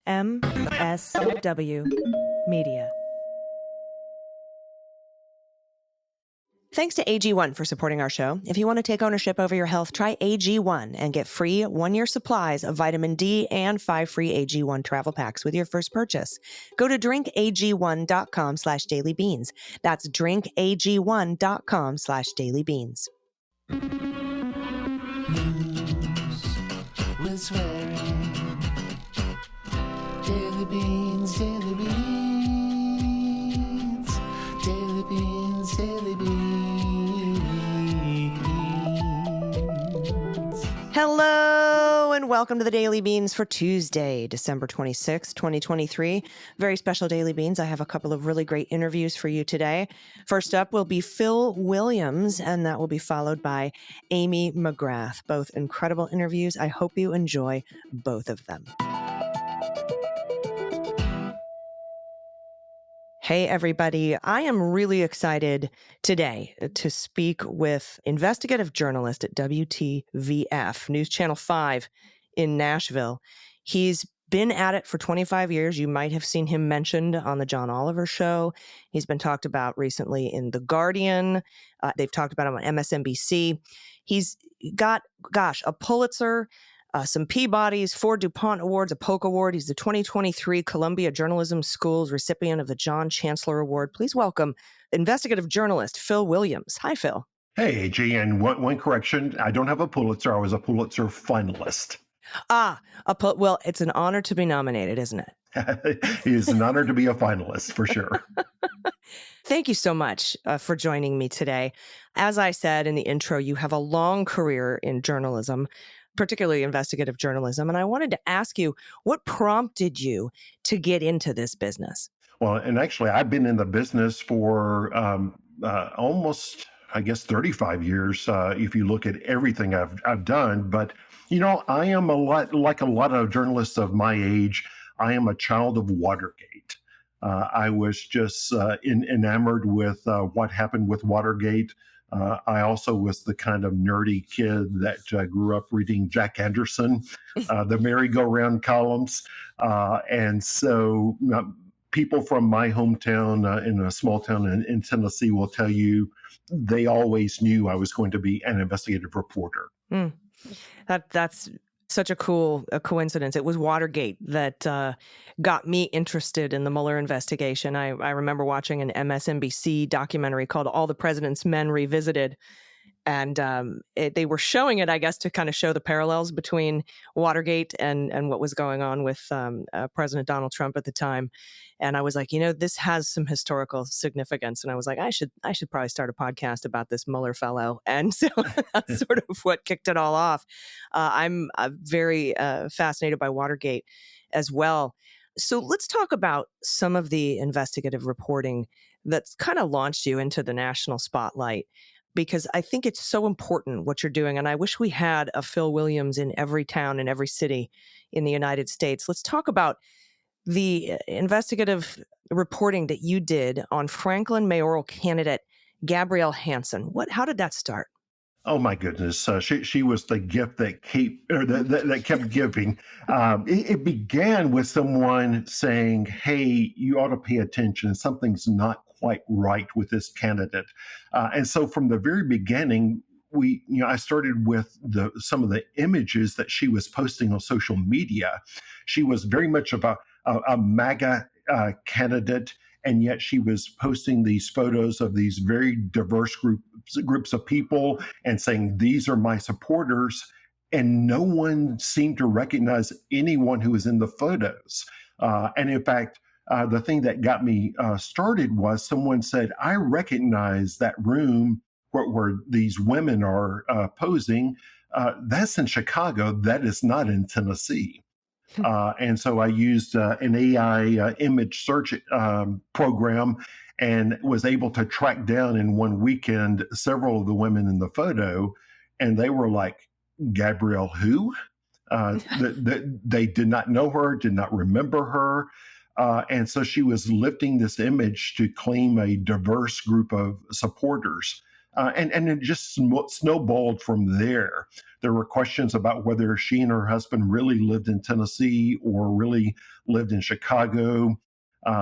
MSW Media. Thanks to AG1 for supporting our show. If you want to take ownership over your health, try AG1 and get free 1-year supplies of vitamin D and 5 free AG1 travel packs with your first purchase. Go to drinkag1.com/dailybeans. That's drinkag1.com/dailybeans. News with swearing. Daily beans, daily beans. Daily beans, daily beans. Hello and welcome to the Daily Beans for Tuesday, December 26, 2023. Very special Daily Beans. I have a couple of really great interviews for you today. First up will be Phil Williams, and that will be followed by Amy McGrath. Both incredible interviews. I hope you enjoy both of them. Hey, everybody. I am really excited today to speak with investigative journalist at WTVF, News Channel 5 in Nashville. He's been at it for 25 years. You might have seen him mentioned on the John Oliver show. He's been talked about recently in The Guardian. They've talked about him on MSNBC. He's got, a Pulitzer, some Peabodys, 4 DuPont Awards, a Polk Award. He's the 2023 Columbia Journalism School's recipient of the John Chancellor Award. Please welcome investigative journalist Phil Williams. Hi, Phil. Hey, AG, and one correction. I don't have a Pulitzer. I was a Pulitzer finalist. Well, it's an honor to be nominated, isn't it? It is an honor to be a finalist, for sure. Thank you so much for joining me today. As I said in the intro, you have a long career in journalism, particularly investigative journalism. And I wanted to ask you, what prompted you to get into this business? Well, and actually, I've been in the business for almost, 35 years, if you look at everything I've done. But, I am a lot like a lot of journalists of my age. I am a child of Watergate. I was just enamored with what happened with Watergate. I also was the kind of nerdy kid that grew up reading Jack Anderson, the merry-go-round columns. And so people from my hometown in a small town in Tennessee will tell you they always knew I was going to be an investigative reporter. That's such a coincidence. It was Watergate that got me interested in the Mueller investigation. I remember watching an MSNBC documentary called All the President's Men Revisited. And they were showing it, I guess, to kind of show the parallels between Watergate and what was going on with President Donald Trump at the time. And I was like, this has some historical significance. And I was like, I should probably start a podcast about this Mueller fellow. And so that's sort of what kicked it all off. I'm very fascinated by Watergate as well. So let's talk about some of the investigative reporting that's kind of launched you into the national spotlight, because I think it's so important what you're doing. And I wish we had a Phil Williams in every town and every city in the United States. Let's talk about the investigative reporting that you did on Franklin mayoral candidate Gabrielle Hansen. How did that start? Oh my goodness! She was the gift that kept giving. It began with someone saying, "Hey, you ought to pay attention. Something's not quite right with this candidate." And so, from the very beginning, I started with some of the images that she was posting on social media. She was very much of a MAGA candidate. And yet she was posting these photos of these very diverse groups of people and saying, these are my supporters. And no one seemed to recognize anyone who was in the photos. And in fact, the thing that got me started was someone said, I recognize that room where these women are posing. That's in Chicago. That is not in Tennessee. And so I used an AI image search program and was able to track down in one weekend several of the women in the photo. And they were like, Gabrielle who? They did not know her, did not remember her. And so she was lifting this image to claim a diverse group of supporters. And it just snowballed from there. There were questions about whether she and her husband really lived in Tennessee or really lived in Chicago.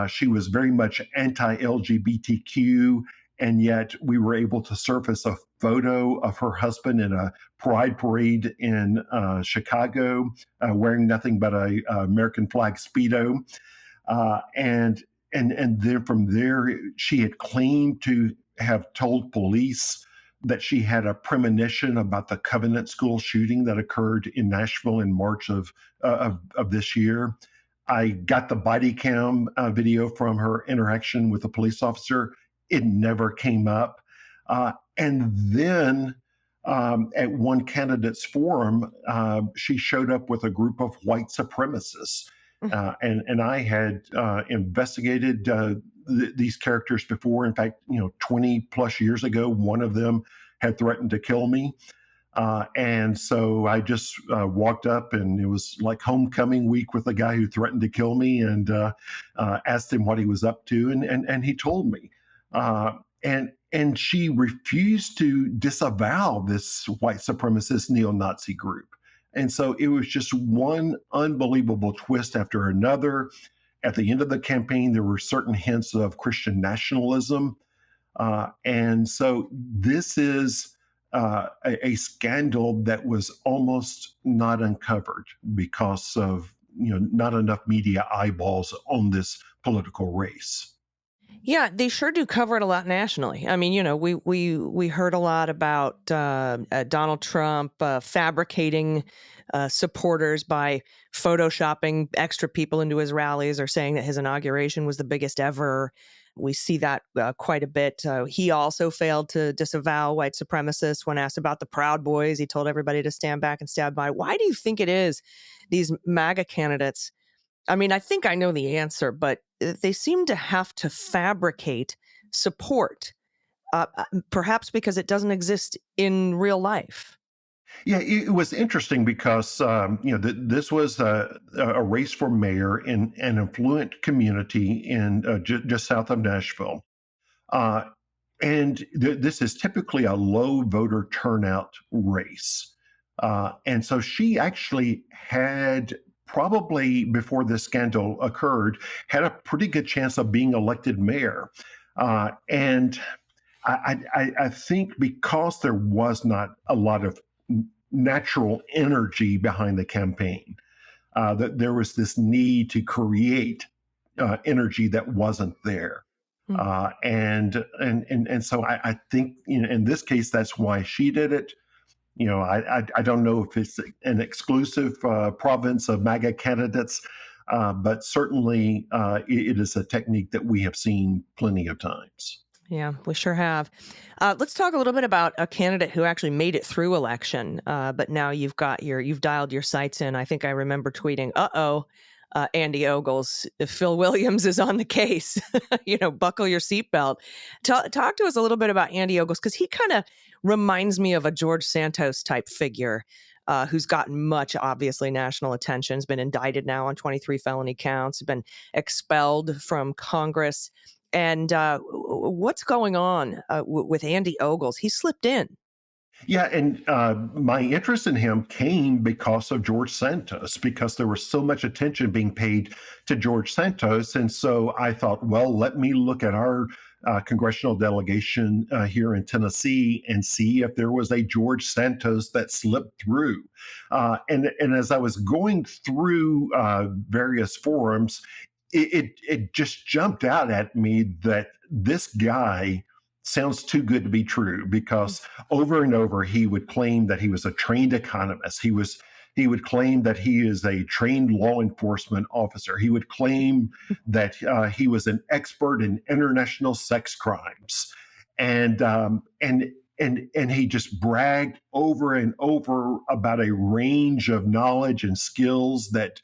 She was very much anti-LGBTQ, and yet we were able to surface a photo of her husband in a pride parade in Chicago, wearing nothing but a American flag Speedo. And then from there, she had claimed to have told police that she had a premonition about the Covenant School shooting that occurred in Nashville in March of this year. I got the body cam video from her interaction with a police officer. It never came up. And then at one candidate's forum, she showed up with a group of white supremacists. And I had investigated these characters before. In fact, 20 plus years ago, one of them had threatened to kill me. And so I just walked up, and it was like homecoming week with the guy who threatened to kill me, and asked him what he was up to. And he told me. And she refused to disavow this white supremacist neo-Nazi group. And so it was just one unbelievable twist after another. At the end of the campaign, there were certain hints of Christian nationalism. And so this is a scandal that was almost not uncovered because of not enough media eyeballs on this political race. Yeah, they sure do cover it a lot nationally. I mean, we heard a lot about Donald Trump fabricating supporters by photoshopping extra people into his rallies or saying that his inauguration was the biggest ever. We see that quite a bit. He also failed to disavow white supremacists when asked about the Proud Boys. He told everybody to stand back and stand by. Why do you think it is these MAGA candidates? I mean, I think I know the answer, but they seem to have to fabricate support, perhaps because it doesn't exist in real life. Yeah, it was interesting because this was a race for mayor in an affluent community in just south of Nashville, and this is typically a low voter turnout race, and so she actually had, probably before this scandal occurred, had a pretty good chance of being elected mayor, and I think because there was not a lot of natural energy behind the campaign, that there was this need to create energy that wasn't there. Hmm. And so I think in this case that's why she did it. I don't know if it's an exclusive province of MAGA candidates, but certainly it is a technique that we have seen plenty of times. Yeah, we sure have. Let's talk a little bit about a candidate who actually made it through election, but now you've dialed your sights in. I think I remember tweeting, Andy Ogles, if Phil Williams is on the case, buckle your seatbelt. Talk to us a little bit about Andy Ogles, because he kind of reminds me of a George Santos type figure who's gotten much, obviously, national attention, has been indicted now on 23 felony counts, been expelled from Congress. And what's going on with Andy Ogles? He slipped in. Yeah, and my interest in him came because of George Santos, because there was so much attention being paid to George Santos. And so I thought, well, let me look at our congressional delegation here in Tennessee and see if there was a George Santos that slipped through. And as I was going through various forums, it just jumped out at me that this guy sounds too good to be true, because over and over he would claim that he was a trained economist. He would claim that he is a trained law enforcement officer. He would claim that he was an expert in international sex crimes, and he just bragged over and over about a range of knowledge and skills that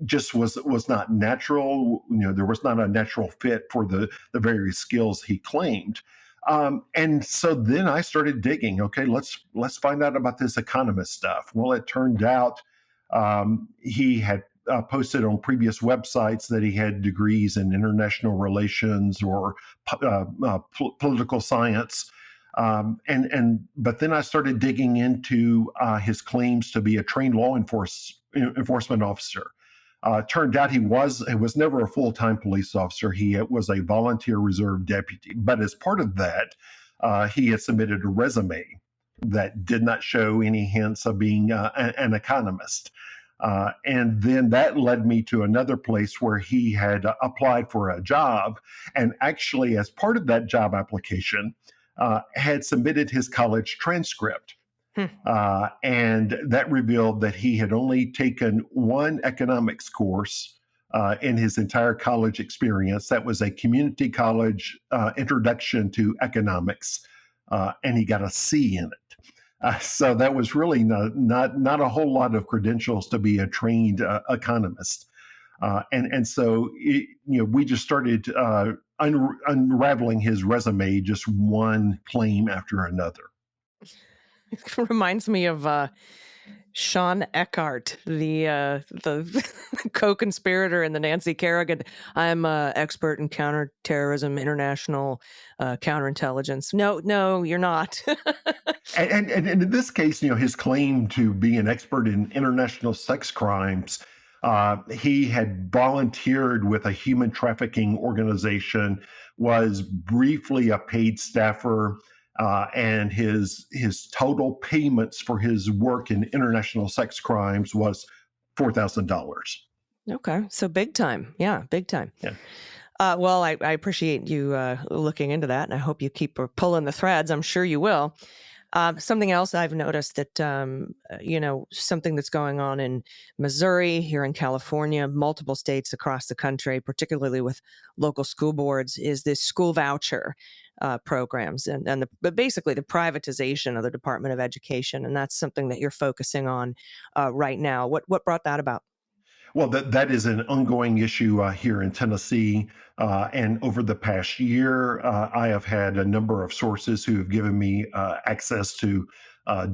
just was not natural. There was not a natural fit for the various skills he claimed. And so then I started digging. Okay, let's find out about this economist stuff. Well, it turned out he had posted on previous websites that he had degrees in international relations or political science. But then I started digging into his claims to be a trained enforcement officer. Turned out he was never a full-time police officer. He was a volunteer reserve deputy. But as part of that, he had submitted a resume that did not show any hints of being an economist. And then that led me to another place where he had applied for a job. And actually, as part of that job application, had submitted his college transcript. And that revealed that he had only taken one economics course in his entire college experience. That was a community college introduction to economics, and he got a C in it. So that was really not a whole lot of credentials to be a trained economist. So we just started unraveling his resume, just one claim after another. It reminds me of Sean Eckhart, the co-conspirator in the Nancy Kerrigan. I'm an expert in counterterrorism, international counterintelligence. No, you're not. And in this case, his claim to be an expert in international sex crimes, he had volunteered with a human trafficking organization, was briefly a paid staffer, and his total payments for his work in international sex crimes was $4,000. Okay, so big time. Yeah, big time. Yeah. Well, I appreciate you looking into that, and I hope you keep pulling the threads. I'm sure you will. Something else I've noticed that, something that's going on in Missouri, here in California, multiple states across the country, particularly with local school boards, is this school voucher programs but basically the privatization of the Department of Education. And that's something that you're focusing on right now. What brought that about? Well, that is an ongoing issue here in Tennessee. And over the past year, I have had a number of sources who have given me access to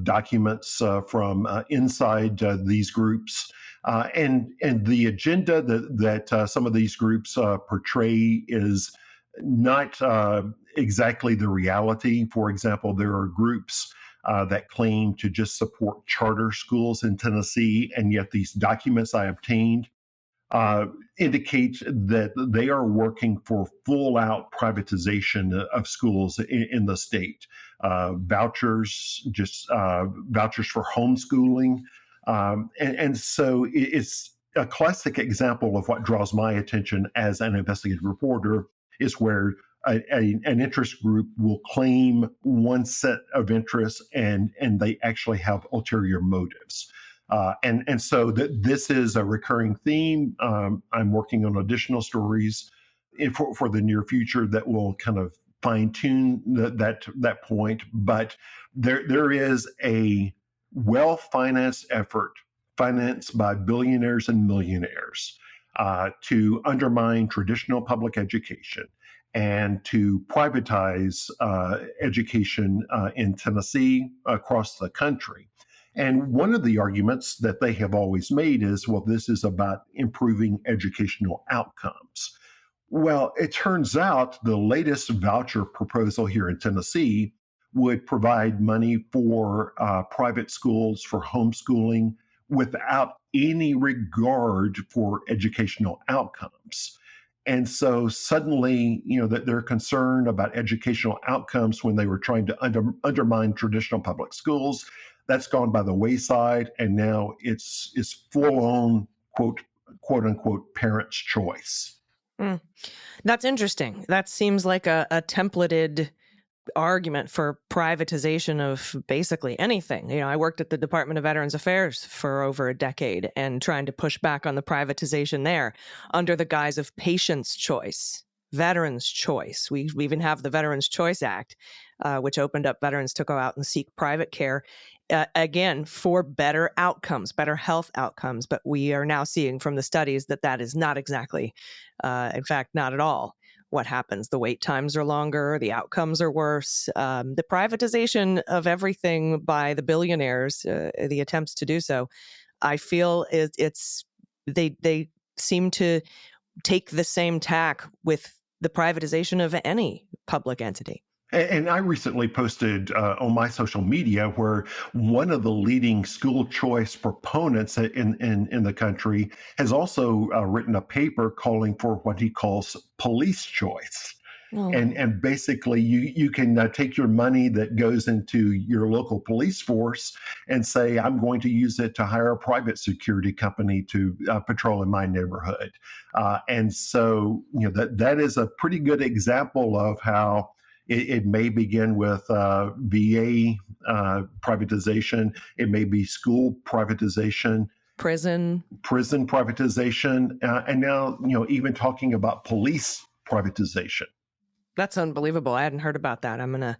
documents from inside these groups. And the agenda that some of these groups portray is not exactly the reality. For example, there are groups that claim to just support charter schools in Tennessee, and yet these documents I obtained indicate that they are working for full-out privatization of schools in the state. Vouchers for homeschooling, and so it's a classic example of what draws my attention as an investigative reporter, is where an interest group will claim one set of interests and they actually have ulterior motives. So this is a recurring theme. I'm working on additional stories for the near future that will kind of fine tune that point. But there is a well-financed effort financed by billionaires and millionaires to undermine traditional public education and to privatize education in Tennessee, across the country. And one of the arguments that they have always made is, well, this is about improving educational outcomes. Well, it turns out the latest voucher proposal here in Tennessee would provide money for private schools for homeschooling without any regard for educational outcomes. And so suddenly, that they're concerned about educational outcomes when they were trying to undermine traditional public schools. That's gone by the wayside, and now it's full-on quote unquote parents' choice. That's interesting. That seems like a templated argument for privatization of basically anything. I worked at the Department of Veterans Affairs for over a decade and trying to push back on the privatization there under the guise of patient's choice, veterans' choice. We even have the Veterans Choice Act, which opened up veterans to go out and seek private care, again, for better outcomes, better health outcomes. But we are now seeing from the studies that is not exactly, in fact, not at all what happens. The wait times are longer, the outcomes are worse. The privatization of everything by the billionaires, the attempts to do so, I feel they seem to take the same tack with the privatization of any public entity. And I recently posted on my social media where one of the leading school choice proponents in the country has also written a paper calling for what he calls police choice. And, Oh, and basically, you can take your money that goes into your local police force and say, I'm going to use it to hire a private security company to patrol in my neighborhood. And so, that is a pretty good example of how it may begin with VA privatization. It may be school privatization, prison. prison privatization, and now even talking about police privatization. That's unbelievable. I hadn't heard about that. I'm gonna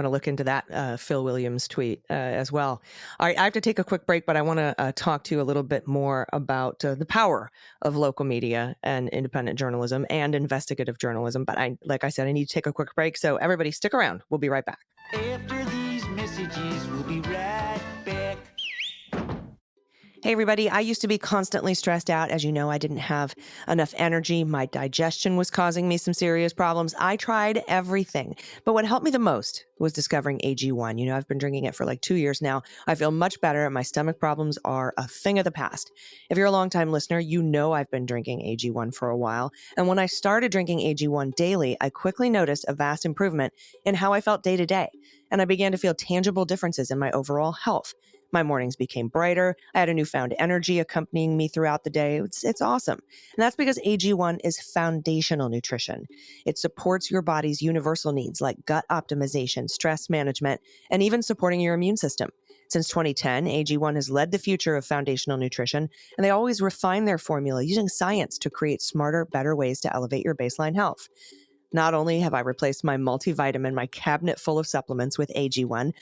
look into that Phil Williams tweet as well. All right, I have to take a quick break, but I want to talk to you a little bit more about the power of local media and independent journalism and investigative journalism. But like I said, I need to take a quick break. So everybody, stick around. We'll be right back. After these messages, we'll be right back. Hey, everybody. I used to be constantly stressed out. As you know, I didn't have enough energy. My digestion was causing me some serious problems. I tried everything. But what helped me the most was discovering AG1. I've been drinking it for like 2 years now. I feel much better. My stomach problems are a thing of the past. If you're a longtime listener, you know I've been drinking AG1 for a while. And when I started drinking AG1 daily, I quickly noticed a vast improvement in how I felt day to day. And I began to feel tangible differences in my overall health. My mornings became brighter. I had a newfound energy accompanying me throughout the day. It's awesome. And that's because AG1 is foundational nutrition. It supports your body's universal needs like gut optimization, stress management, and even supporting your immune system. Since 2010, AG1 has led the future of foundational nutrition, and they always refine their formula using science to create smarter, better ways to elevate your baseline health. Not only have I replaced my multivitamin, my cabinet full of supplements with AG1,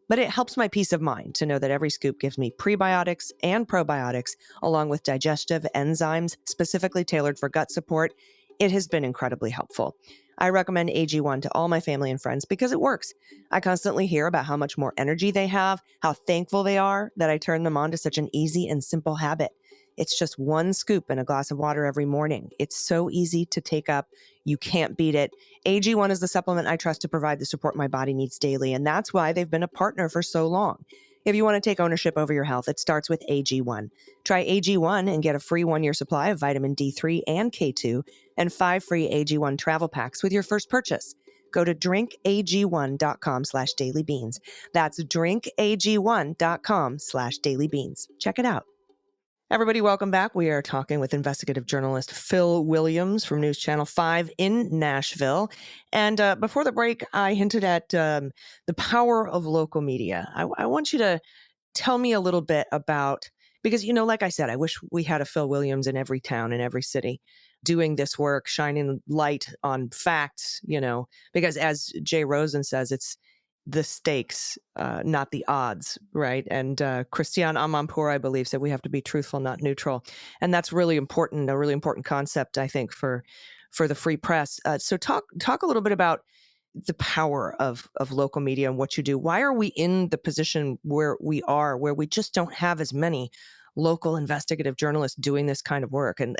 but it helps my peace of mind to know that every scoop gives me prebiotics and probiotics, along with digestive enzymes specifically tailored for gut support. It has been incredibly helpful. I recommend AG1 to all my family and friends because it works. I constantly hear about how much more energy they have, how thankful they are that I turn them on to such an easy and simple habit. It's just one scoop in a glass of water every morning. It's so easy to take up. You can't beat it. AG1 is the supplement I trust to provide the support my body needs daily, and that's why they've been a partner for so long. If you want to take ownership over your health, it starts with AG1. Try AG1 and get a free 1-year supply of vitamin D3 and K2 and 5 free AG1 travel packs with your first purchase. Go to drinkag1.com/dailybeans. That's drinkag1.com/dailybeans. Check it out. Everybody, welcome back. We are talking with investigative journalist Phil Williams from News Channel 5 in Nashville. And before the break, I hinted at the power of local media. I want you to tell me a little bit about, because, like I said, I wish we had a Phil Williams in every town, in every city, doing this work, shining light on facts, because as Jay Rosen says, it's the stakes, not the odds, right? And Christiane Amanpour, I believe, said we have to be truthful, not neutral. And that's really important, a really important concept, I think, for the free press. So talk a little bit about the power of local media and what you do. Why are we in the position where we are, where we just don't have as many local investigative journalists doing this kind of work and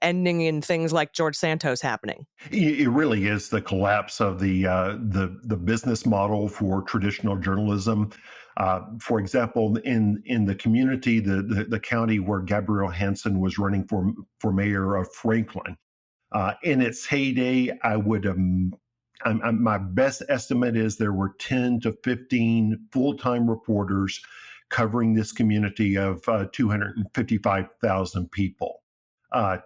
ending in things like George Santos happening? It really is the collapse of the business model for traditional journalism. For example, in the community, the county where Gabrielle Hansen was running for mayor of Franklin, in its heyday, my best estimate is there were 10 to 15 full-time reporters covering this community of 255,000 people.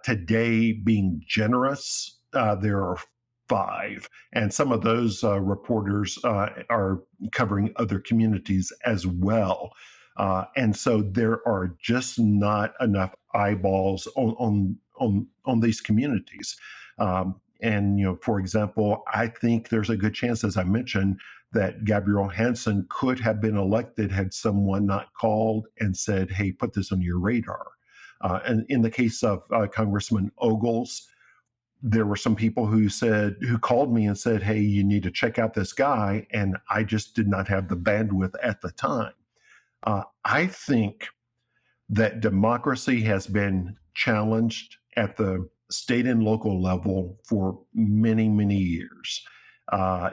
Today, being generous, there are 5, and some of those reporters are covering other communities as well. And so there are just not enough eyeballs on these communities. And for example, I think there's a good chance, as I mentioned, that Gabrielle Hansen could have been elected had someone not called and said, "Hey, put this on your radar." And in the case of Congressman Ogles, there were some people who called me and said, "Hey, you need to check out this guy," and I just did not have the bandwidth at the time. I think that democracy has been challenged at the state and local level for many, many years.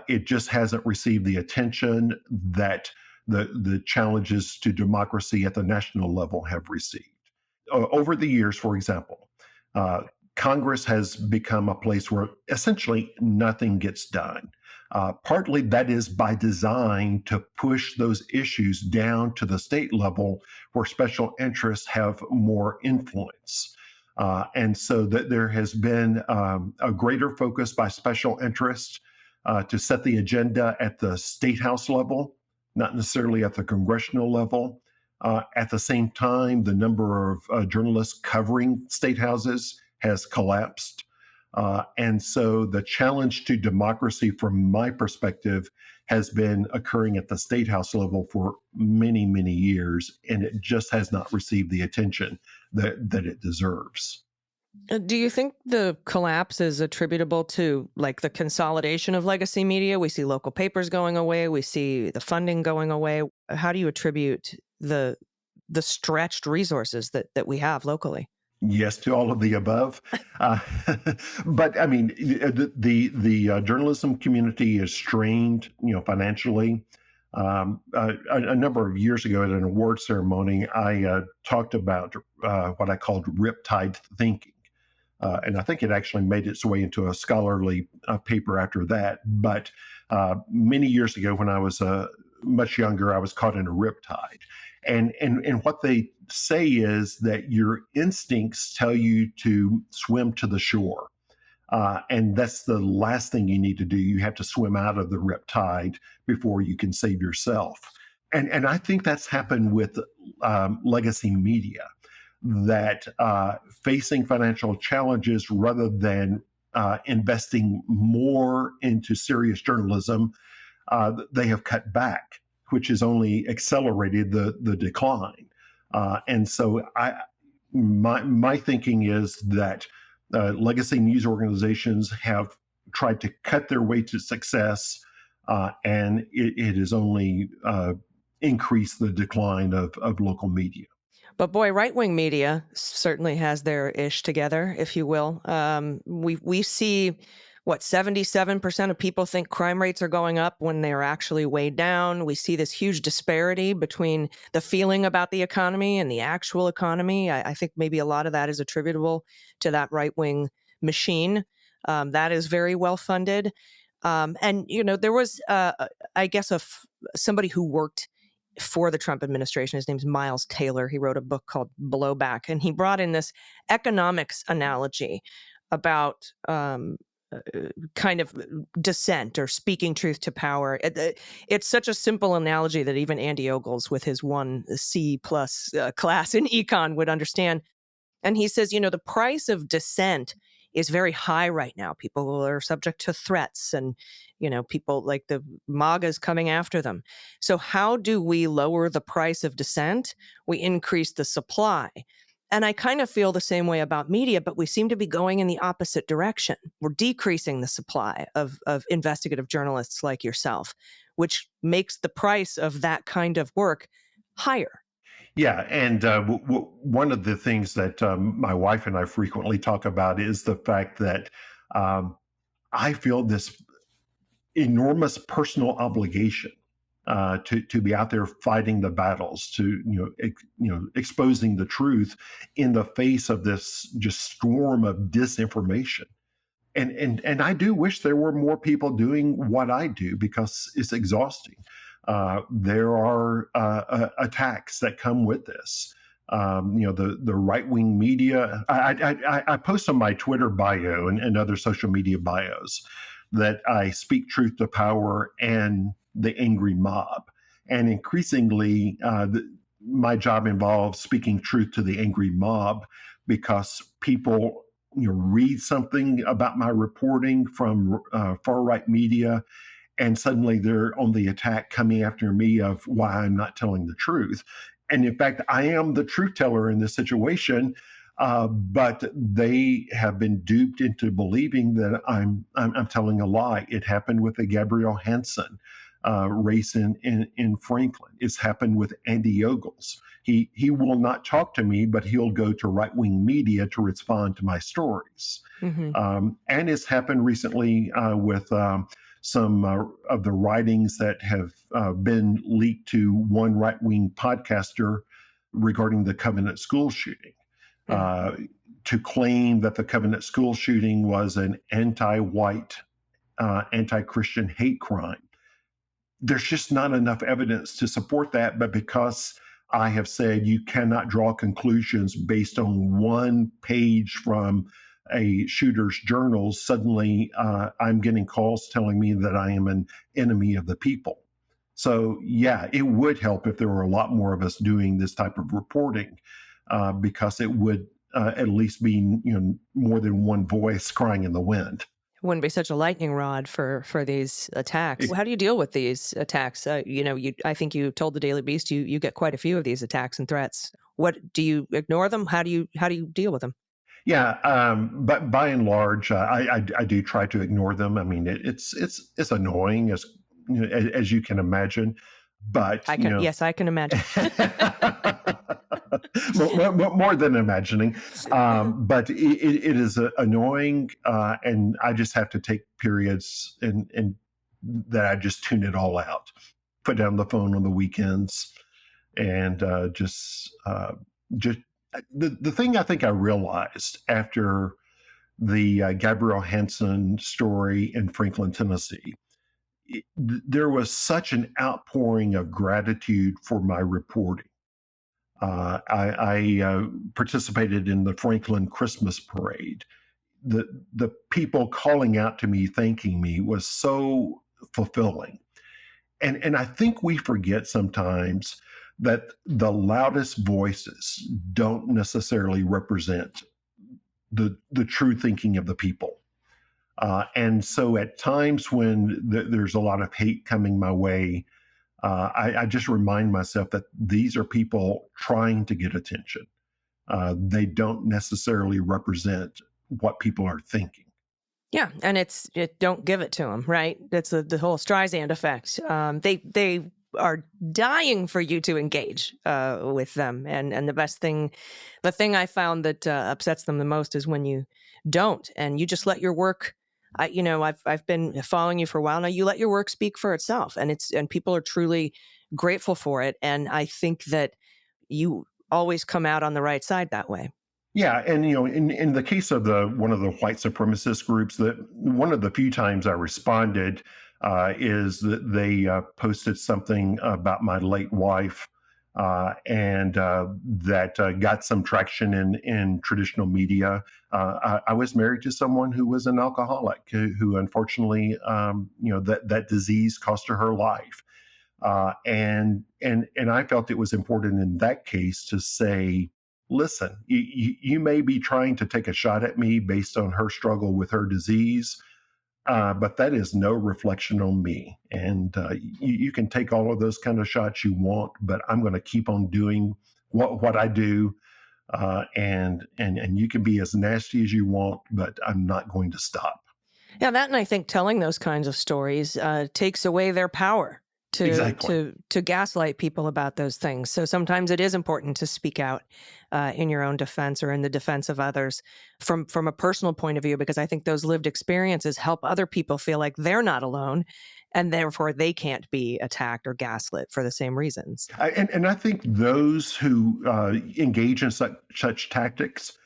It just hasn't received the attention that the challenges to democracy at the national level have received. Over the years, for example, uh, Congress has become a place where essentially nothing gets done. Partly that is by design to push those issues down to the state level where special interests have more influence. And so that there has been a greater focus by special interests to set the agenda at the state house level, not necessarily at the congressional level. At the same time, the number of journalists covering state houses has collapsed. And so the challenge to democracy, from my perspective, has been occurring at the state house level for many, many years, and it just has not received the attention that it deserves. Do you think the collapse is attributable to like the consolidation of legacy media? We see local papers going away. We see the funding going away. How do you attribute the stretched resources that we have locally? Yes to all of the above. Uh, but I mean, the journalism community is strained, financially. A number of years ago at an award ceremony, I talked about what I called Riptide thinking. And I think it actually made its way into a scholarly paper after that. But many years ago, when I was much younger, I was caught in a riptide. And what they say is that your instincts tell you to swim to the shore. And that's the last thing you need to do. You have to swim out of the riptide before you can save yourself. And I think that's happened with legacy media, that facing financial challenges rather than investing more into serious journalism, they have cut back, which has only accelerated the decline. And so my thinking is that legacy news organizations have tried to cut their way to success, and it has only increased the decline of local media. But boy, right-wing media certainly has their ish together, if you will. We see what 77% of people think crime rates are going up when they are actually way down. We see this huge disparity between the feeling about the economy and the actual economy. I think maybe a lot of that is attributable to that right-wing machine that is very well funded. And there was, I guess, somebody who worked for the Trump administration. His name's Miles Taylor. He wrote a book called Blowback, and he brought in this economics analogy about kind of dissent or speaking truth to power. It's such a simple analogy that even Andy Ogles, with his 1C plus class in econ, would understand. And he says, the price of dissent is very high right now. People are subject to threats and, people like the MAGAs coming after them. So how do we lower the price of dissent? We increase the supply. And I kind of feel the same way about media, but we seem to be going in the opposite direction. We're decreasing the supply of investigative journalists like yourself, which makes the price of that kind of work higher. Yeah, and one of the things that my wife and I frequently talk about is the fact that I feel this enormous personal obligation to be out there fighting the battles, to exposing the truth in the face of this just storm of disinformation. And I do wish there were more people doing what I do, because it's exhausting. There are attacks that come with this. The right-wing media. I post on my Twitter bio and other social media bios that I speak truth to power and the angry mob. And increasingly, my job involves speaking truth to the angry mob, because people read something about my reporting from far-right media, and suddenly they're on the attack coming after me of why I'm not telling the truth. And in fact, I am the truth teller in this situation, but they have been duped into believing that I'm telling a lie. It happened with the Gabrielle Hansen race in Franklin. It's happened with Andy Ogles. He will not talk to me, but he'll go to right-wing media to respond to my stories. Mm-hmm. And it's happened recently with some of the writings that have been leaked to one right-wing podcaster regarding the Covenant school shooting. To claim that the Covenant school shooting was an anti-white, anti-Christian hate crime. There's just not enough evidence to support that, but because I have said you cannot draw conclusions based on one page from a shooter's journals, suddenly I'm getting calls telling me that I am an enemy of the people. So yeah, it would help if there were a lot more of us doing this type of reporting, because it would at least be more than one voice crying in the wind. Wouldn't be such a lightning rod for these attacks. How do you deal with these attacks? I think you told the Daily Beast you get quite a few of these attacks and threats. What do you ignore them? How do you deal with them? Yeah, but by and large, I do try to ignore them. I mean, it's annoying as you can imagine, but yes, I can imagine. more than imagining, but it is annoying, and I just have to take periods and that I just tune it all out, put down the phone on the weekends, and just the thing I think I realized after the Gabrielle Hansen story in Franklin, Tennessee, there was such an outpouring of gratitude for my reporting. I participated in the Franklin Christmas parade. The people calling out to me, thanking me, was so fulfilling. And I think we forget sometimes that the loudest voices don't necessarily represent the true thinking of the people. And so at times when there's a lot of hate coming my way, I just remind myself that these are people trying to get attention. They don't necessarily represent what people are thinking. Yeah, and don't give it to them, right? That's the whole Streisand effect. They are dying for you to engage with them, and the thing I found that upsets them the most is when you don't, and you just let your work. I've been following you for a while now. You let your work speak for itself, and people are truly grateful for it. And I think that you always come out on the right side that way. Yeah, and in the case of one of the white supremacist groups, that one of the few times I responded is that they posted something about my late wife, and that got some traction in traditional media. I was married to someone who was an alcoholic, who unfortunately, that disease cost her life, and I felt it was important in that case to say, listen, you may be trying to take a shot at me based on her struggle with her disease, but that is no reflection on me. And you can take all of those kind of shots you want, but I'm going to keep on doing what I do. And you can be as nasty as you want, but I'm not going to stop. Yeah, and I think telling those kinds of stories takes away their power to gaslight people about those things. So sometimes it is important to speak out in your own defense or in the defense of others from a personal point of view, because I think those lived experiences help other people feel like they're not alone, and therefore they can't be attacked or gaslit for the same reasons. And I think those who engage in such tactics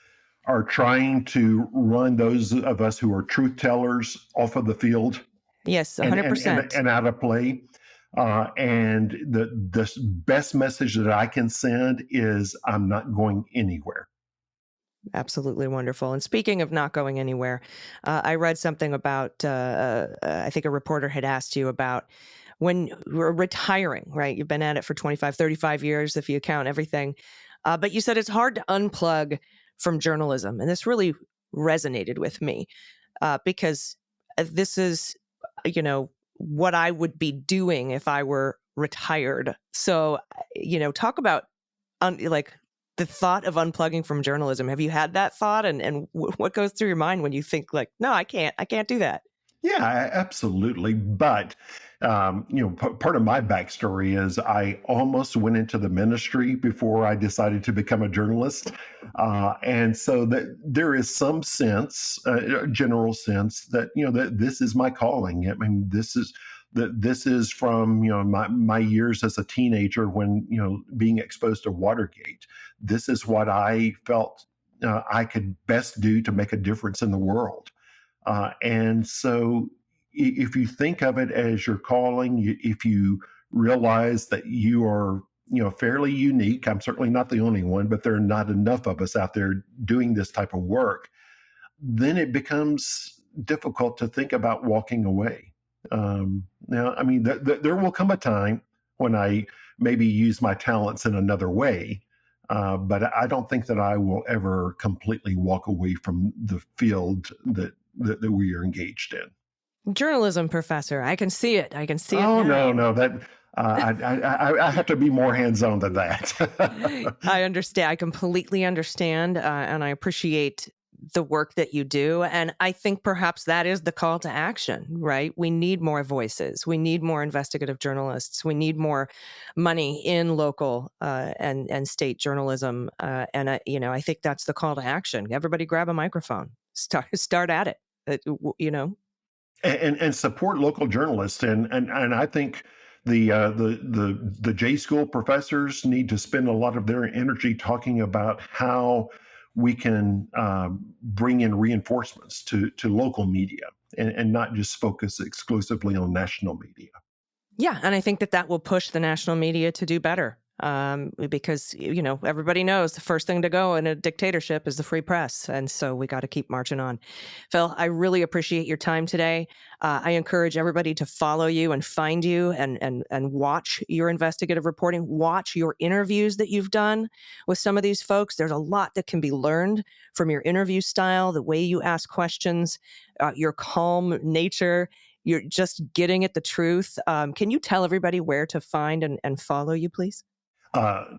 are trying to run those of us who are truth tellers off of the field. Yes, 100%. And out of play. And the best message that I can send is I'm not going anywhere. Absolutely wonderful. And speaking of not going anywhere, I read something about, I think a reporter had asked you about when you're retiring, right? You've been at it for 25, 35 years, if you count everything. But you said it's hard to unplug from journalism. And this really resonated with me because this is, what I would be doing if I were retired. So, talk about like the thought of unplugging from journalism. Have you had that thought? And what goes through your mind when you think like, no, I can't do that? Yeah, absolutely. But part of my backstory is I almost went into the ministry before I decided to become a journalist, and so that there is some sense, a general sense that that this is my calling. I mean, this is from my years as a teenager when being exposed to Watergate. This is what I felt I could best do to make a difference in the world. And so, if you think of it as your calling, if you realize that you are, fairly unique, I'm certainly not the only one, but there are not enough of us out there doing this type of work, then it becomes difficult to think about walking away. Now, I mean, there will come a time when I maybe use my talents in another way. But I don't think that I will ever completely walk away from the field that we are engaged in. Journalism professor, I can see it. I can see it Oh no, now. no, that I have to be more hands-on than that. I understand. I completely understand, and I appreciate the work that you do. And I think perhaps that is the call to action, right? We need more voices. We need more investigative journalists. We need more money in local and state journalism. I think that's the call to action. Everybody grab a microphone. Start at it. And support local journalists, and I think the J school professors need to spend a lot of their energy talking about how we can bring in reinforcements to local media, and not just focus exclusively on national media. Yeah, and I think that will push the national media to do better, because everybody knows the first thing to go in a dictatorship is the free press, and so we got to keep marching on. Phil, I really appreciate your time today. I encourage everybody to follow you and find you and watch your investigative reporting, watch your interviews that you've done with some of these folks. There's a lot that can be learned from your interview style, the way you ask questions, your calm nature. You're just getting at the truth. Can you tell everybody where to find and follow you, please?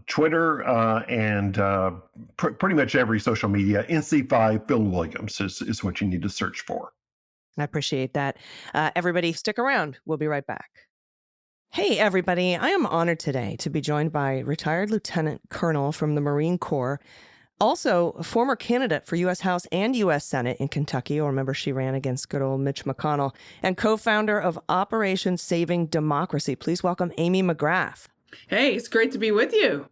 Twitter and pretty much every social media. NC5 Phil Williams is what you need to search for. I appreciate that. Everybody, stick around. We'll be right back. Hey, everybody. I am honored today to be joined by retired Lieutenant Colonel from the Marine Corps, also a former candidate for U.S. House and U.S. Senate in Kentucky. You'll remember she ran against good old Mitch McConnell, and co-founder of Operation Saving Democracy. Please welcome Amy McGrath. Hey, it's great to be with you.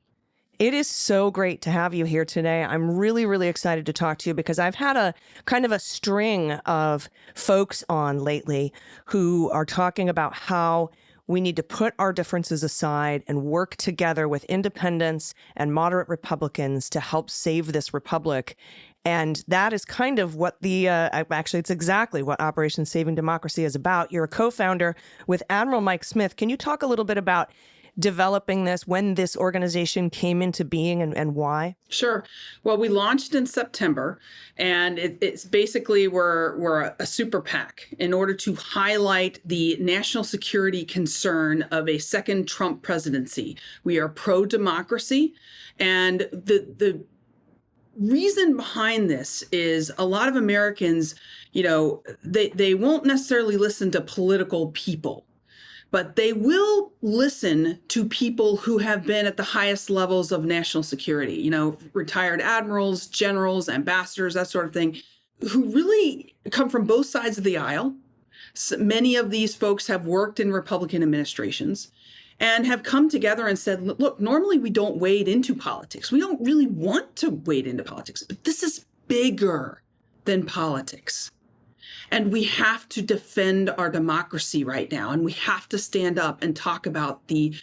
It is so great to have you here today. I'm really, really excited to talk to you because I've had a kind of a string of folks on lately who are talking about how we need to put our differences aside and work together with independents and moderate Republicans to help save this republic. And that is kind of what actually, it's exactly what Operation Saving Democracy is about. You're a co-founder with Admiral Mike Smith. Can you talk a little bit about developing this, when this organization came into being and why? Sure. Well, we launched in September, and it's basically we're a super PAC in order to highlight the national security concern of a second Trump presidency. We are pro-democracy, and the reason behind this is a lot of Americans, they won't necessarily listen to political people, but they will listen to people who have been at the highest levels of national security, retired admirals, generals, ambassadors, that sort of thing, who really come from both sides of the aisle. So many of these folks have worked in Republican administrations and have come together and said, look, normally we don't wade into politics. We don't really want to wade into politics, but this is bigger than politics. And we have to defend our democracy right now. And we have to stand up and talk about the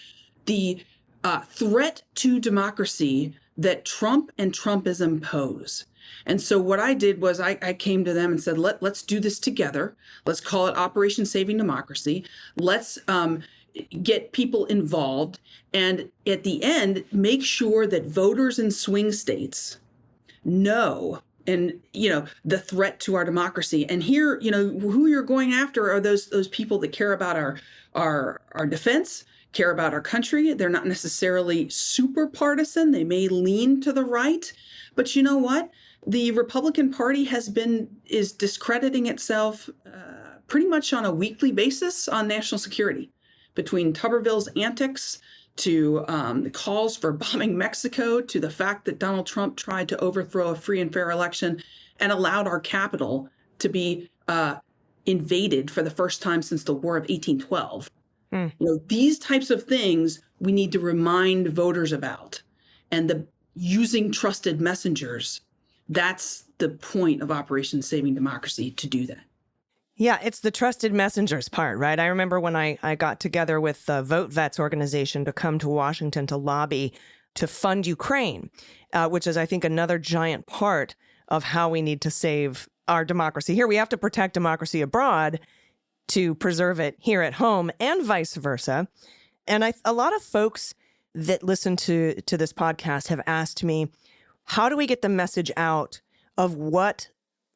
threat to democracy that Trump and Trumpism pose. And so what I did was I came to them and said, let's do this together. Let's call it Operation Saving Democracy. Let's get people involved. And at the end, make sure that voters in swing states know the threat to our democracy. And here, who you're going after are those people that care about our defense, care about our country. They're not necessarily super partisan. They may lean to the right, but you know what? The Republican Party is discrediting itself pretty much on a weekly basis on national security, between Tuberville's antics to the calls for bombing Mexico, to the fact that Donald Trump tried to overthrow a free and fair election and allowed our capital to be invaded for the first time since the War of 1812. These types of things we need to remind voters about. And the using trusted messengers, that's the point of Operation Saving Democracy, to do that. Yeah, it's the trusted messengers part, right? I remember when I got together with the Vote Vets organization to come to Washington to lobby to fund Ukraine, which is, I think, another giant part of how we need to save our democracy here. We have to protect democracy abroad to preserve it here at home, and vice versa. And a lot of folks that listen to this podcast have asked me, how do we get the message out of what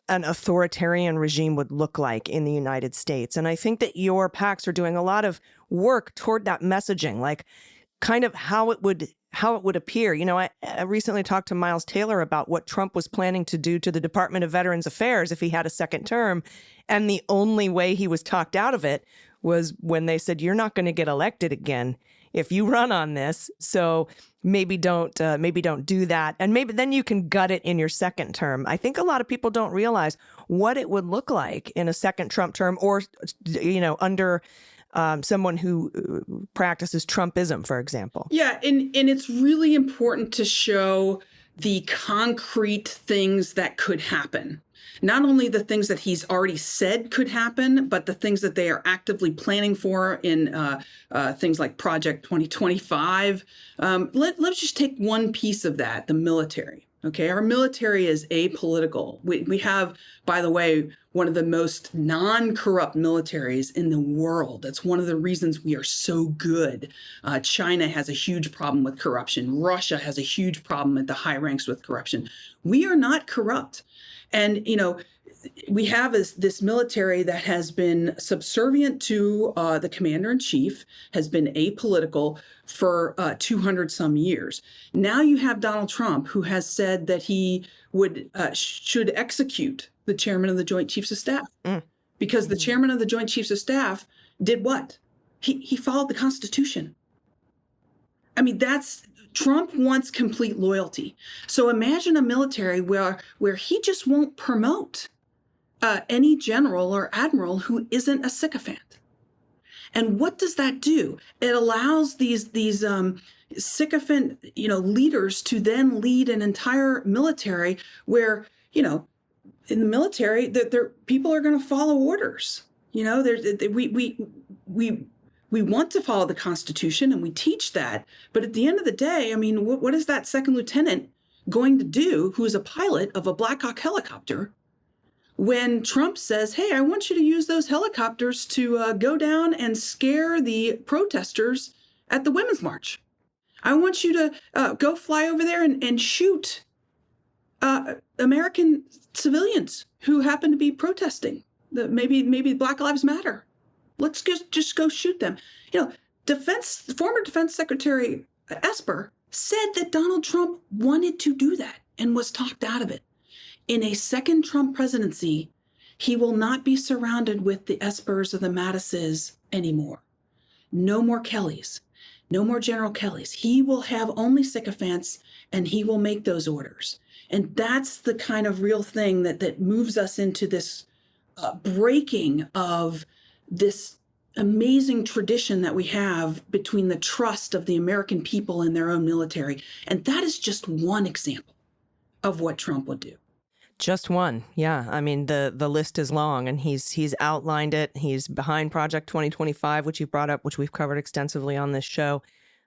an authoritarian regime would look like in the United States? And I think that your PACs are doing a lot of work toward that messaging, like kind of how it would appear. I recently talked to Miles Taylor about what Trump was planning to do to the Department of Veterans Affairs if he had a second term. And the only way he was talked out of it was when they said, you're not going to get elected again if you run on this. So maybe don't do that. And maybe then you can gut it in your second term. I think a lot of people don't realize what it would look like in a second Trump term, or, under someone who practices Trumpism, for example. Yeah, and it's really important to show the concrete things that could happen. Not only the things that he's already said could happen, but the things that they are actively planning for in things like Project 2025. Let's just take one piece of that, the military. Okay, our military is apolitical. We have, by the way, one of the most non-corrupt militaries in the world. That's one of the reasons we are so good. China has a huge problem with corruption. Russia has a huge problem at the high ranks with corruption. We are not corrupt. And, we have this military that has been subservient to the commander in chief, has been apolitical for 200 some years. Now you have Donald Trump, who has said that he should execute the chairman of the Joint Chiefs of Staff, because the chairman of the Joint Chiefs of Staff did what? He followed the Constitution. I mean, Trump wants complete loyalty. So imagine a military where he just won't promote any general or admiral who isn't a sycophant. And what does that do? It allows these sycophant, leaders to then lead an entire military where, in the military, people are going to follow orders. We want to follow the Constitution, and we teach that. But at the end of the day, I mean, what is that second lieutenant going to do, who is a pilot of a Black Hawk helicopter, when Trump says, hey, I want you to use those helicopters to go down and scare the protesters at the Women's March? I want you to go fly over there and shoot American civilians who happen to be protesting. Maybe Black Lives Matter. Let's just go shoot them. Former Defense Secretary Esper said that Donald Trump wanted to do that and was talked out of it. In a second Trump presidency, he will not be surrounded with the Espers or the Mattises anymore. No more Kellys, no more General Kellys. He will have only sycophants, and he will make those orders. And that's the kind of real thing that moves us into this breaking of this amazing tradition that we have between the trust of the American people and their own military. And that is just one example of what Trump would do. Just one. Yeah. I mean, the list is long, and he's outlined it. He's behind Project 2025, which you brought up, which we've covered extensively on this show.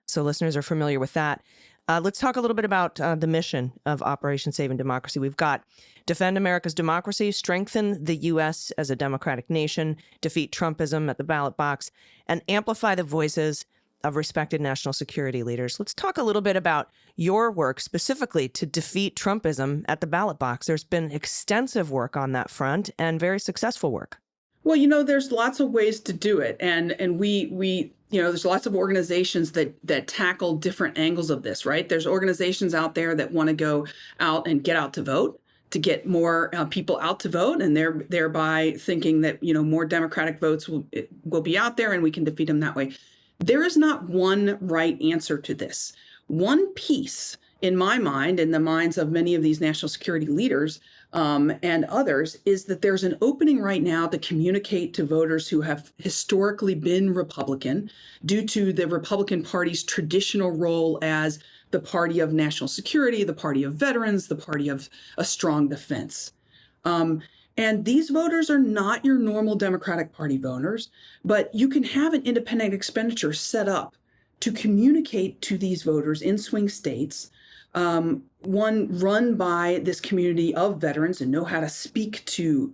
So listeners are familiar with that. Let's talk a little bit about the mission of Operation Saving Democracy. We've got defend America's democracy, strengthen the U.S. as a democratic nation, defeat Trumpism at the ballot box, and amplify the voices of respected national security leaders. Let's talk a little bit about your work specifically to defeat Trumpism at the ballot box. There's been extensive work on that front and very successful work. Well, there's lots of ways to do it. And we there's lots of organizations that tackle different angles of this, right? There's organizations out there that want to go out and get out to vote. to get more people out to vote, and thereby thinking that, more Democratic votes will be out there and we can defeat them that way. There is not one right answer to this. One piece, in my mind, in the minds of many of these national security leaders and others, is that there's an opening right now to communicate to voters who have historically been Republican due to the Republican Party's traditional role as the party of national security, the party of veterans, the party of a strong defense. And these voters are not your normal Democratic Party voters, but you can have an independent expenditure set up to communicate to these voters in swing states, one run by this community of veterans and know how to speak to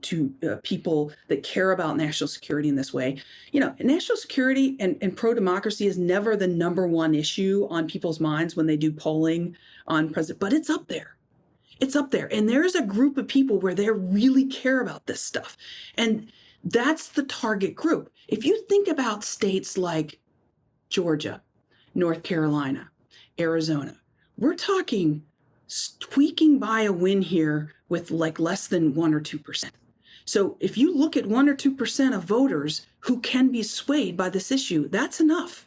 people that care about national security in this way. National security and pro-democracy is never the number one issue on people's minds when they do polling on president, but it's up there. It's up there. And there's a group of people where they really care about this stuff. And that's the target group. If you think about states like Georgia, North Carolina, Arizona, we're talking squeaking by a win here with like less than 1 or 2%. So if you look at 1 or 2% of voters who can be swayed by this issue, that's enough.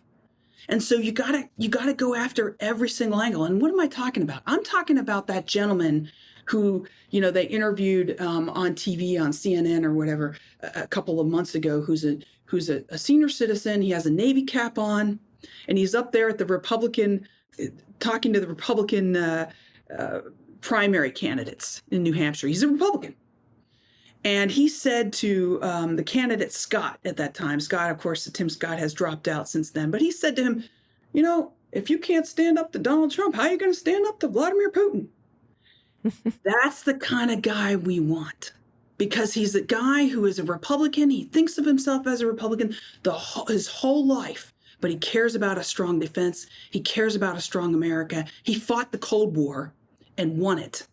And so you gotta go after every single angle. And what am I talking about? I'm talking about that gentleman who, they interviewed on TV, on CNN or whatever, a couple of months ago, who's a senior citizen. He has a Navy cap on, and he's up there at the Republican, talking to the Republican primary candidates in New Hampshire. He's a Republican. And he said to the candidate Scott at that time, Scott, of course, Tim Scott has dropped out since then, but he said to him, if you can't stand up to Donald Trump, how are you going to stand up to Vladimir Putin? That's the kind of guy we want, because he's a guy who is a Republican. He thinks of himself as a Republican his whole life, but he cares about a strong defense. He cares about a strong America. He fought the Cold War and won it.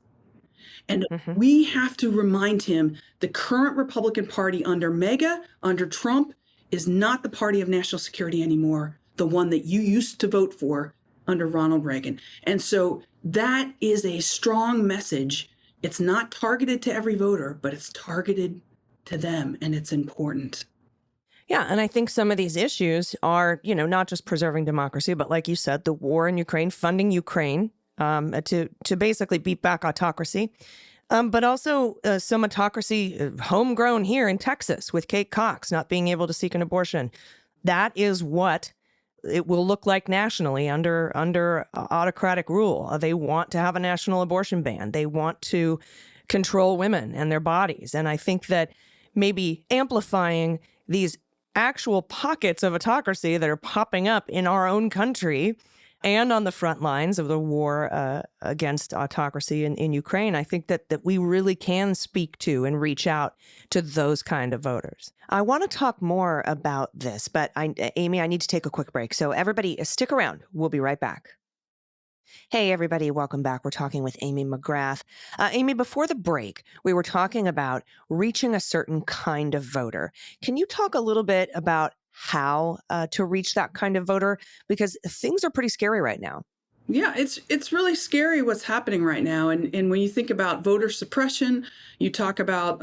And we have to remind him the current Republican Party under MAGA, under Trump, is not the party of national security anymore, the one that you used to vote for under Ronald Reagan. And so that is a strong message. It's not targeted to every voter, but it's targeted to them, and it's important. Yeah, and I think some of these issues are, not just preserving democracy, but like you said, the war in Ukraine, funding Ukraine, to basically beat back autocracy, but also some autocracy homegrown here in Texas with Kate Cox not being able to seek an abortion. That is what it will look like nationally under autocratic rule. They want to have a national abortion ban. They want to control women and their bodies. And I think that maybe amplifying these actual pockets of autocracy that are popping up in our own country and on the front lines of the war against autocracy in Ukraine, I think that we really can speak to and reach out to those kind of voters. I want to talk more about this, but Amy, I need to take a quick break. So everybody stick around. We'll be right back. Hey, everybody. Welcome back. We're talking with Amy McGrath. Amy, before the break, we were talking about reaching a certain kind of voter. Can you talk a little bit about how to reach that kind of voter? Because things are pretty scary right now. Yeah, it's really scary what's happening right now. And when you think about voter suppression, you talk about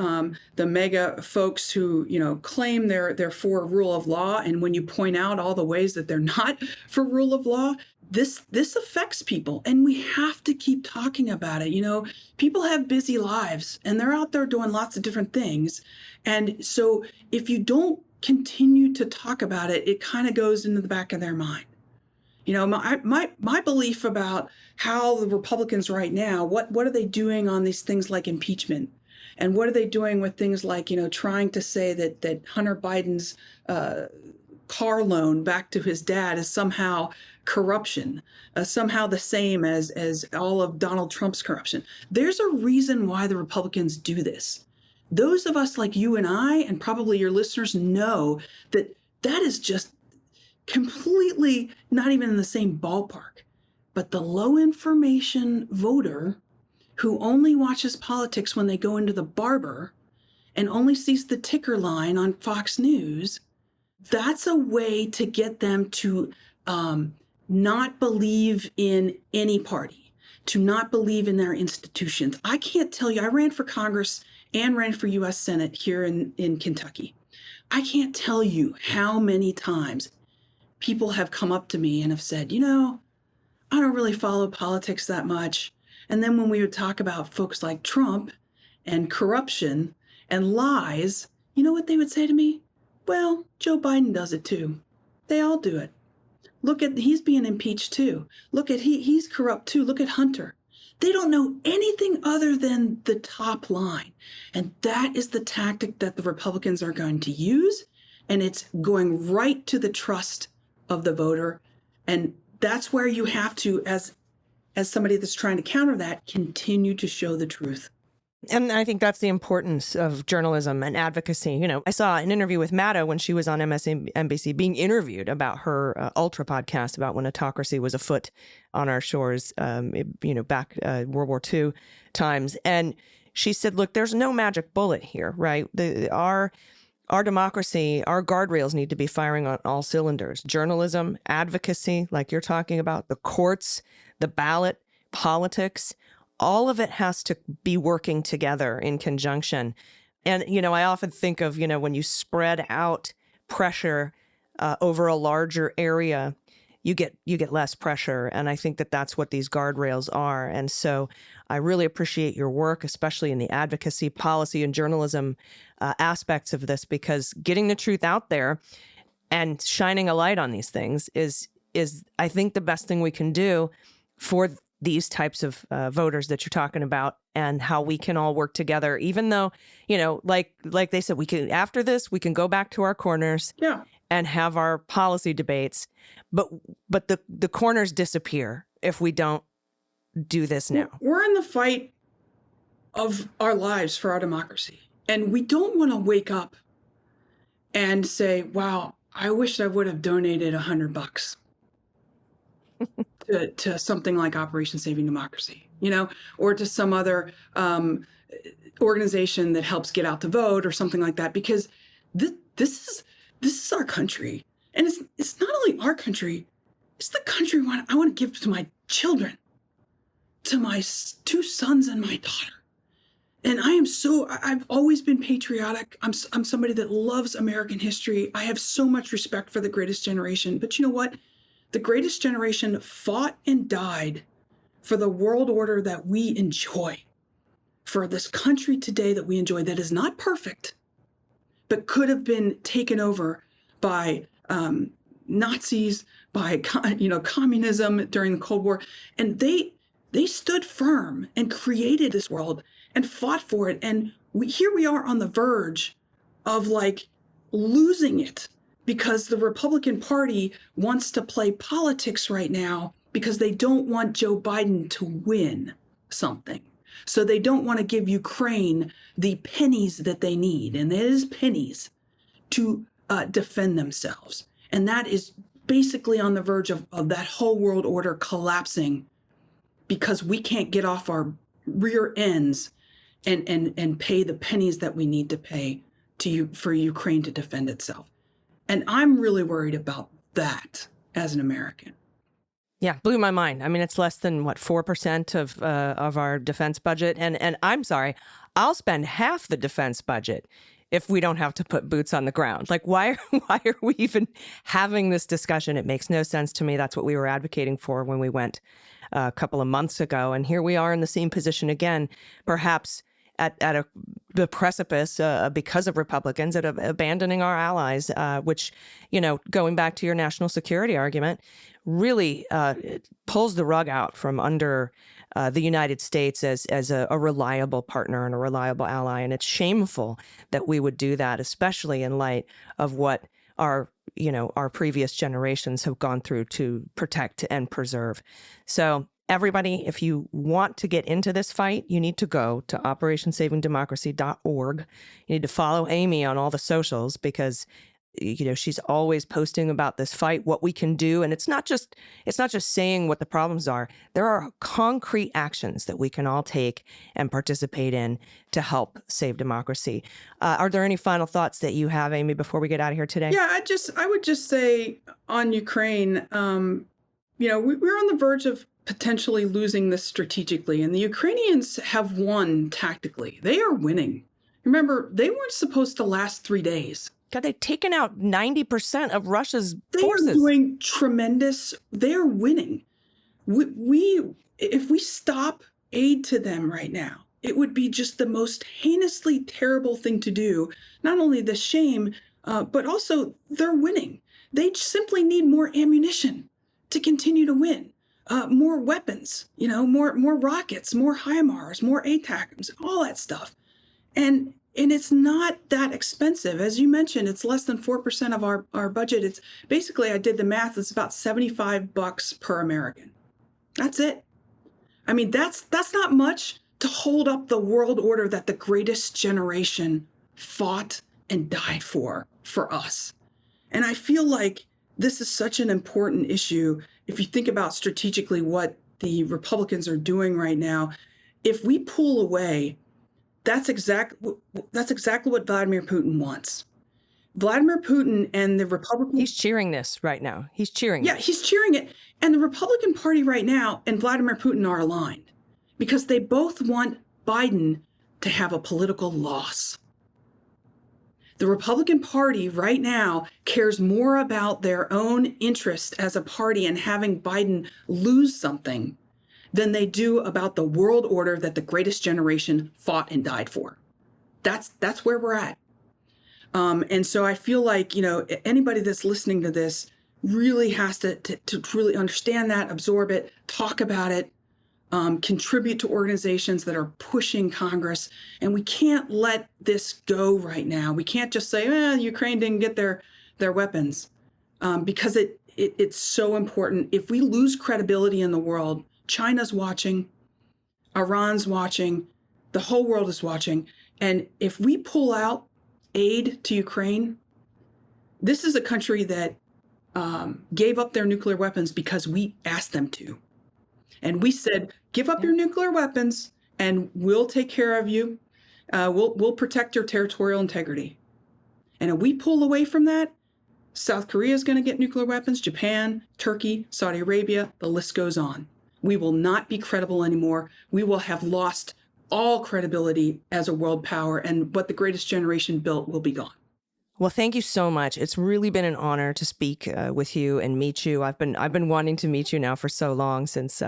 the mega folks who, claim they're for rule of law. And when you point out all the ways that they're not for rule of law, this affects people. And we have to keep talking about it. People have busy lives and they're out there doing lots of different things. And so if you don't continue to talk about it, it kind of goes into the back of their mind. My belief about how the Republicans right now, what are they doing on these things like impeachment? And what are they doing with things like, trying to say that Hunter Biden's car loan back to his dad is somehow corruption, somehow the same as all of Donald Trump's corruption. There's a reason why the Republicans do this. Those of us like you and I, and probably your listeners, know that is just completely not even in the same ballpark. But the low information voter who only watches politics when they go into the barber and only sees the ticker line on Fox News, that's a way to get them to not believe in any party, to not believe in their institutions. I can't tell you, I ran for Congress and ran for U.S. Senate here in Kentucky. I can't tell you how many times people have come up to me and have said, I don't really follow politics that much. And then when we would talk about folks like Trump and corruption and lies, you know what they would say to me? Well, Joe Biden does it too. They all do it. He's being impeached too. He's corrupt too. Look at Hunter. They don't know anything other than the top line. And that is the tactic that the Republicans are going to use. And it's going right to the trust of the voter. And that's where you have to, as somebody that's trying to counter that, continue to show the truth. And I think that's the importance of journalism and advocacy. I saw an interview with Maddow when she was on MSNBC being interviewed about her Ultra podcast about when autocracy was afoot on our shores, back World War II times. And she said, look, there's no magic bullet here, right? Our democracy, our guardrails need to be firing on all cylinders. Journalism, advocacy, like you're talking about, the courts, the ballot, politics, all of it has to be working together in conjunction. And, I often think of, when you spread out pressure over a larger area, you get less pressure. And I think that that's what these guardrails are. And so I really appreciate your work, especially in the advocacy, policy, and journalism aspects of this, because getting the truth out there and shining a light on these things is I think, the best thing we can do for these types of voters that you're talking about, and how we can all work together, even though, like they said, we can, after this, we can go back to our corners and have our policy debates, but the corners disappear if we don't do this now. We're in the fight of our lives for our democracy. And we don't want to wake up and say, wow, I wish I would have donated $100 to something like Operation Saving Democracy, or to some other organization that helps get out the vote or something like that, because this is our country. And it's not only our country, it's the country I want to give to my children, to my 2 sons and my daughter. And I've always been patriotic. I'm somebody that loves American history. I have so much respect for the greatest generation. But you know what? The greatest generation fought and died for the world order that we enjoy, for this country today that we enjoy, that is not perfect, but could have been taken over by Nazis, by communism during the Cold War. And they stood firm and created this world and fought for it. And here we are on the verge of losing it, because the Republican Party wants to play politics right now because they don't want Joe Biden to win something. So they don't want to give Ukraine the pennies that they need, and it is pennies, to defend themselves. And that is basically on the verge of that whole world order collapsing, because we can't get off our rear ends and pay the pennies that we need to pay for Ukraine to defend itself. And I'm really worried about that as an American. Yeah, blew my mind. I mean, it's less than 4% of our defense budget, and I'm sorry, I'll spend half the defense budget if we don't have to put boots on the ground. Why are we even having this discussion? It makes no sense to me. That's what we were advocating for when we went a couple of months ago, and here we are in the same position again, perhaps at the precipice because of Republicans, at abandoning our allies, which, going back to your national security argument, really pulls the rug out from under the United States as a reliable partner and a reliable ally. And it's shameful that we would do that, especially in light of what our previous generations have gone through to protect and preserve. So everybody, if you want to get into this fight, you need to go to operationsavingdemocracy.org. You need to follow Amy on all the socials, because she's always posting about this fight, what we can do. And it's not just saying what the problems are. There are concrete actions that we can all take and participate in to help save democracy. Are there any final thoughts that you have, Amy, before we get out of here today? Yeah, I would just say on Ukraine, we're on the verge of potentially losing this strategically, and the Ukrainians have won tactically. They are winning. Remember, they weren't supposed to last 3 days. God, they've taken out 90% of Russia's forces. They are doing tremendous. They're winning. If we stop aid to them right now, it would be just the most heinously terrible thing to do. Not only the shame, but also they're winning. They simply need more ammunition to continue to win. More weapons, more rockets, more HIMARS, more ATACMS, all that stuff. And it's not that expensive. As you mentioned, it's less than 4% of our budget. It's basically, I did the math, it's about $75 per American. That's it. I mean, that's not much to hold up the world order that the greatest generation fought and died for us. And I feel like this is such an important issue. If you think about strategically what the Republicans are doing right now, if we pull away, that's exactly what Vladimir Putin wants. Vladimir Putin and the Republicans... He's cheering this right now. He's cheering it. Yeah, he's cheering it. And the Republican Party right now and Vladimir Putin are aligned because they both want Biden to have a political loss. The Republican Party right now cares more about their own interest as a party and having Biden lose something than they do about the world order that the greatest generation fought and died for. That's where we're at. And so I feel like, anybody that's listening to this really has to really understand that, absorb it, talk about it, contribute to organizations that are pushing Congress. And we can't let this go right now. We can't just say, Ukraine didn't get their weapons, because it's so important. If we lose credibility in the world, China's watching, Iran's watching, the whole world is watching. And if we pull out aid to Ukraine, this is a country that gave up their nuclear weapons because we asked them to. And we said, give up your nuclear weapons and we'll take care of you. We'll protect your territorial integrity. And if we pull away from that, South Korea is going to get nuclear weapons, Japan, Turkey, Saudi Arabia, the list goes on. We will not be credible anymore. We will have lost all credibility as a world power, and what the greatest generation built will be gone. Well, thank you so much. It's really been an honor to speak with you and meet you. I've been wanting to meet you now for so long since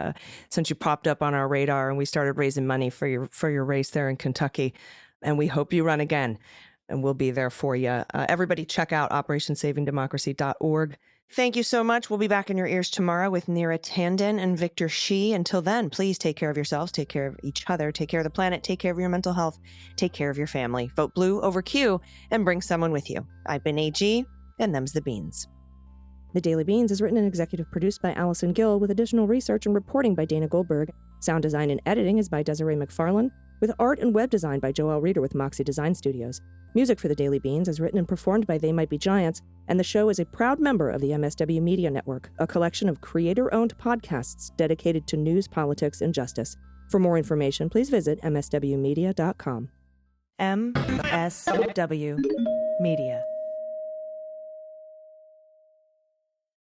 you popped up on our radar and we started raising money for your race there in Kentucky. And we hope you run again, and we'll be there for you. Everybody, check out OperationSavingDemocracy.org. Thank you so much. We'll be back in your ears tomorrow with Neera Tanden and Victor Shi. Until then, please take care of yourselves, take care of each other, take care of the planet, take care of your mental health, take care of your family. Vote blue over Q and bring someone with you. I've been AG, and them's the beans. The Daily Beans is written and executive produced by Allison Gill, with additional research and reporting by Dana Goldberg. Sound design and editing is by Desiree McFarlane, with art and web design by Joelle Reeder with Moxie Design Studios. Music for The Daily Beans is written and performed by They Might Be Giants, and the show is a proud member of the MSW Media Network, a collection of creator-owned podcasts dedicated to news, politics, and justice. For more information, please visit mswmedia.com. MSW Media.